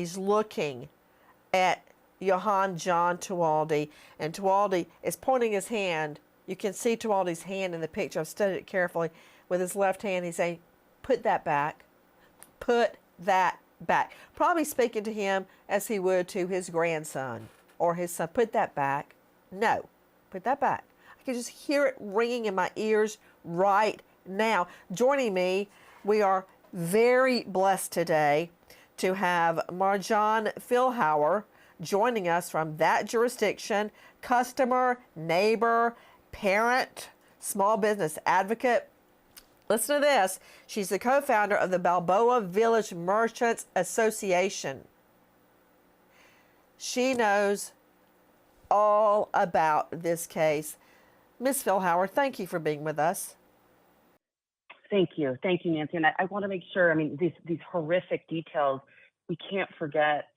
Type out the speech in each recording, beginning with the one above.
she's looking at Johann John Tualdi, and Tualdi is pointing his hand. You can see Tualdi's hand in the picture. I've studied it carefully. With his left hand, he's saying, put that back. Put that back. Probably speaking to him as he would to his grandson or his son. Put that back. No, put that back. I can just hear it ringing in my ears right now. Joining me, we are very blessed today to have Marjan Philhauer joining us from that jurisdiction, customer, neighbor, parent, small business advocate. Listen to this. She's the co-founder of the Balboa Village Merchants Association. She knows all about this case. Ms. Philhauer, thank you for being with us. Thank you, Nancy. And I want to make sure, these horrific details, we can't forget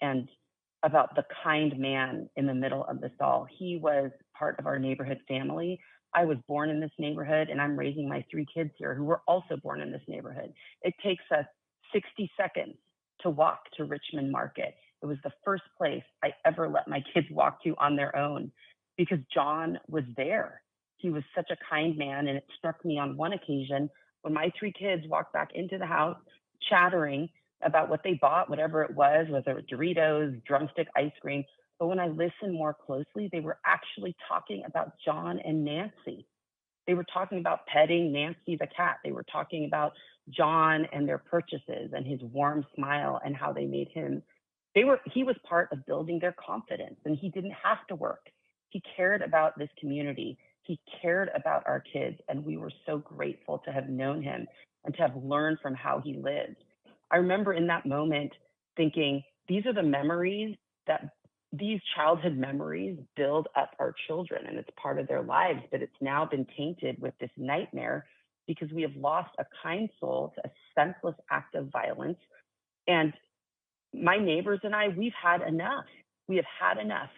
about the kind man in the middle of this all. He was part of our neighborhood family. I was born in this neighborhood, and I'm raising my 3 kids here who were also born in this neighborhood. It takes us 60 seconds to walk to Richmond Market. It was the first place I ever let my kids walk to on their own because John was there. He was such a kind man, and it struck me on one occasion when my 3 kids walked back into the house chattering about what they bought, whatever it was, whether it was Doritos, drumstick ice cream. But when I listened more closely, they were actually talking about John and Nancy. They were talking about petting Nancy the cat. They were talking about John and their purchases and his warm smile and how they made him. He was part of building their confidence, and he didn't have to work. He cared about this community. He cared about our kids, and we were so grateful to have known him and to have learned from how he lived. I remember in that moment thinking, these are the memories that these childhood memories build up our children, and it's part of their lives, but it's now been tainted with this nightmare because we have lost a kind soul to a senseless act of violence. And my neighbors and I, we've had enough. We have had enough